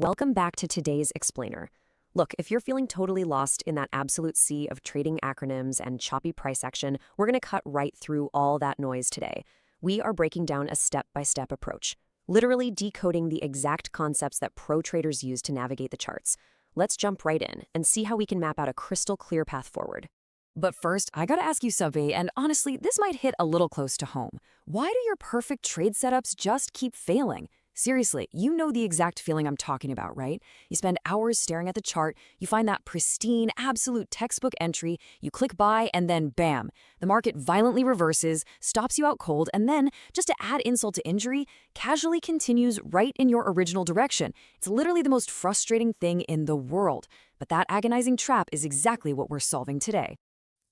Welcome back to today's Explainer. Look, if you're feeling totally lost in that absolute sea of trading acronyms and choppy price action, we're going to cut right through all that noise today. We are breaking down a step-by-step approach, literally decoding the exact concepts that pro traders use to navigate the charts. Let's jump right in and see how we can map out a crystal clear path forward. But first, I gotta ask you something, and honestly, this might hit a little close to home. Why do your perfect trade setups just keep failing? Seriously, you know the exact feeling I'm talking about, right? You spend hours staring at the chart, you find that pristine, absolute textbook entry, you click buy, and then bam, the market violently reverses, stops you out cold, and then, just to add insult to injury, casually continues right in your original direction. It's literally the most frustrating thing in the world. But that agonizing trap is exactly what we're solving today.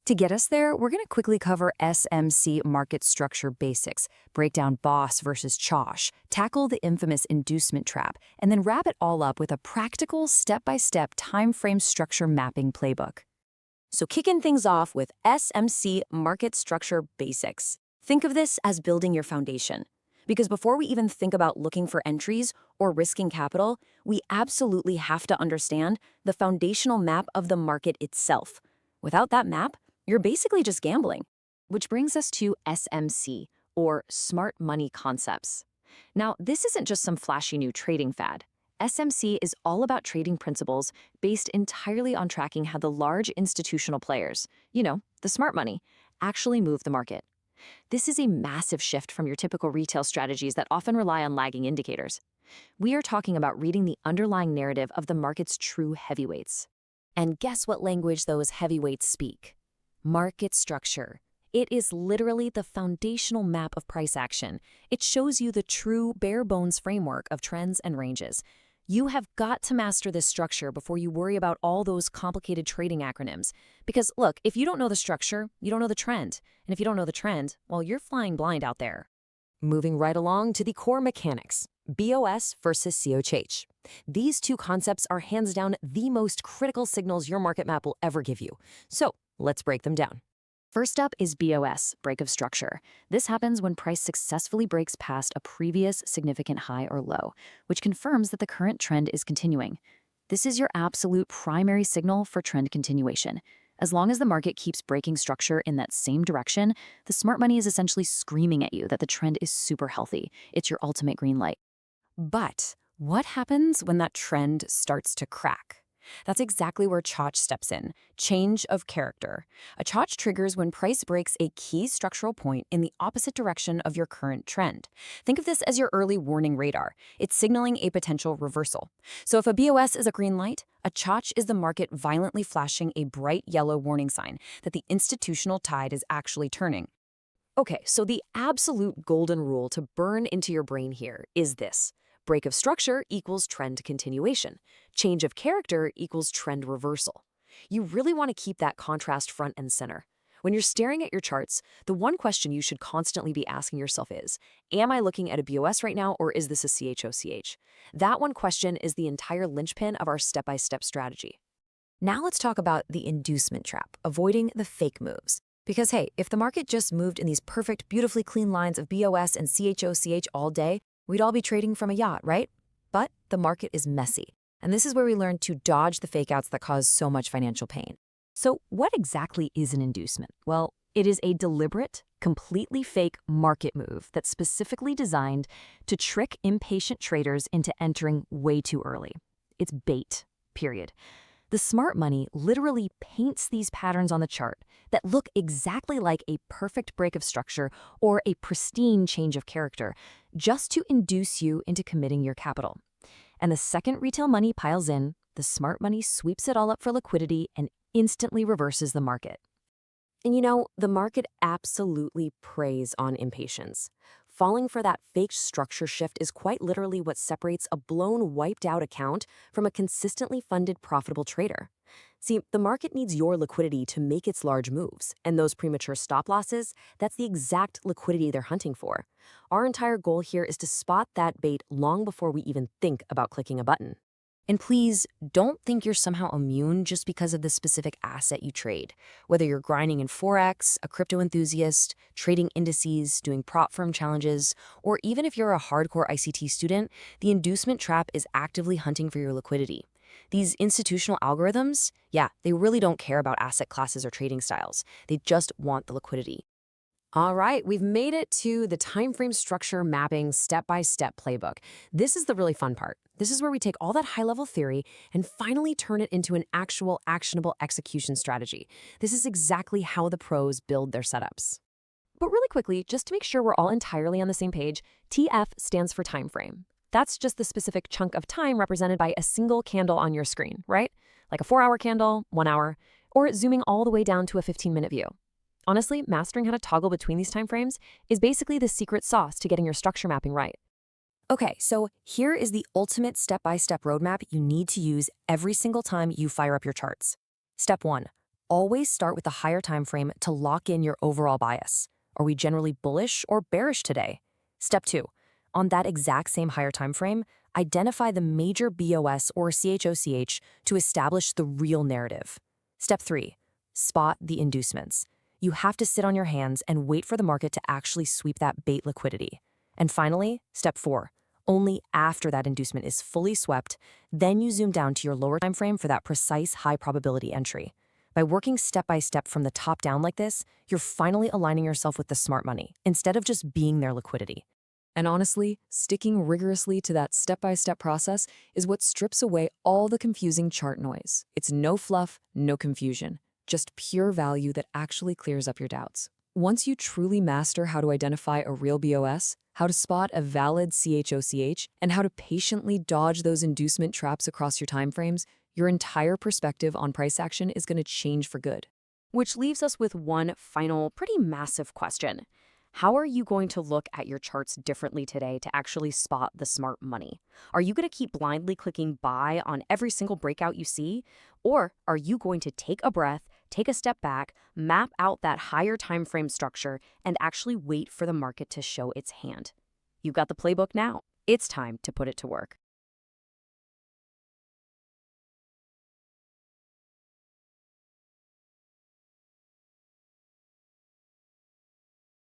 To get us there, we're going to quickly cover SMC market structure basics, break down boss versus chosh, tackle the infamous inducement trap, and then wrap it all up with a practical step-by-step time frame structure mapping playbook. So kicking things off with SMC market structure basics. Think of this as building your foundation. Because before we even think about looking for entries or risking capital, we absolutely have to understand the foundational map of the market itself. Without that map, you're basically just gambling. Which brings us to SMC, or smart money concepts. Now, this isn't just some flashy new trading fad. SMC is all about trading principles based entirely on tracking how the large institutional players, the smart money, actually move the market. This is a massive shift from your typical retail strategies that often rely on lagging indicators. We are talking about reading the underlying narrative of the market's true heavyweights. And guess what language those heavyweights speak? Market structure. It is literally the foundational map of price action. It shows you the true bare-bones framework of trends and ranges. You have got to master this structure before you worry about all those complicated trading acronyms. Because look, if you don't know the structure, you don't know the trend. And if you don't know the trend, well, you're flying blind out there. Moving right along to the core mechanics, BOS versus CHH. These two concepts are hands down the most critical signals your market map will ever give you. So let's break them down. First up is BOS, break of structure. This happens when price successfully breaks past a previous significant high or low, which confirms that the current trend is continuing. This is your absolute primary signal for trend continuation. As long as the market keeps breaking structure in that same direction, the smart money is essentially screaming at you that the trend is super healthy. It's your ultimate green light. But what happens when that trend starts to crack? That's exactly where CHOCH steps in, change of character. A CHOCH triggers when price breaks a key structural point in the opposite direction of your current trend. Think of this as your early warning radar. It's signaling a potential reversal. So if a BOS is a green light, a CHOCH is the market violently flashing a bright yellow warning sign that the institutional tide is actually turning. Okay, so the absolute golden rule to burn into your brain here is this. Break of structure equals trend continuation. Change of character equals trend reversal. You really want to keep that contrast front and center. When you're staring at your charts, the one question you should constantly be asking yourself is, am I looking at a BOS right now or is this a CHOCH? That one question is the entire linchpin of our step-by-step strategy. Now let's talk about the inducement trap, avoiding the fake moves. Because hey, if the market just moved in these perfect, beautifully clean lines of BOS and CHOCH all day, we'd all be trading from a yacht, right? But the market is messy. And this is where we learn to dodge the fakeouts that cause so much financial pain. So what exactly is an inducement? Well, it is a deliberate, completely fake market move that's specifically designed to trick impatient traders into entering way too early. It's bait, period. The smart money literally paints these patterns on the chart that look exactly like a perfect break of structure or a pristine change of character, just to induce you into committing your capital. And the second retail money piles in, the smart money sweeps it all up for liquidity and instantly reverses the market. And the market absolutely preys on impatience. Falling for that fake structure shift is quite literally what separates a blown, wiped-out account from a consistently funded, profitable trader. See, the market needs your liquidity to make its large moves, and those premature stop losses, that's the exact liquidity they're hunting for. Our entire goal here is to spot that bait long before we even think about clicking a button. And please don't think you're somehow immune just because of the specific asset you trade. Whether you're grinding in Forex, a crypto enthusiast, trading indices, doing prop firm challenges, or even if you're a hardcore ICT student, the inducement trap is actively hunting for your liquidity. These institutional algorithms, yeah, they really don't care about asset classes or trading styles. They just want the liquidity. All right, we've made it to the time frame structure mapping step-by-step playbook. This is the really fun part. This is where we take all that high-level theory and finally turn it into an actual actionable execution strategy. This is exactly how the pros build their setups. But really quickly, just to make sure we're all entirely on the same page, TF stands for time frame. That's just the specific chunk of time represented by a single candle on your screen, right? Like a 4-hour candle, 1 hour, or zooming all the way down to a 15-minute view. Honestly, mastering how to toggle between these time frames is basically the secret sauce to getting your structure mapping right. Okay, so here is the ultimate step-by-step roadmap you need to use every single time you fire up your charts. Step 1. Always start with the higher time frame to lock in your overall bias. Are we generally bullish or bearish today? Step 2. On that exact same higher time frame, identify the major BOS or CHOCH to establish the real narrative. Step 3. Spot the inducements. You have to sit on your hands and wait for the market to actually sweep that bait liquidity. And finally, step 4. Only after that inducement is fully swept, then you zoom down to your lower time frame for that precise high probability entry. By working step by step from the top down like this, you're finally aligning yourself with the smart money instead of just being their liquidity. And honestly, sticking rigorously to that step-by-step process is what strips away all the confusing chart noise. It's no fluff, no confusion. Just pure value that actually clears up your doubts. Once you truly master how to identify a real BOS, how to spot a valid CHOCH, and how to patiently dodge those inducement traps across your timeframes, your entire perspective on price action is going to change for good. Which leaves us with one final, pretty massive question. How are you going to look at your charts differently today to actually spot the smart money? Are you going to keep blindly clicking buy on every single breakout you see? Or are you going to take a breath, take a step back, map out that higher time frame structure, and actually wait for the market to show its hand? You've got the playbook now. It's time to put it to work.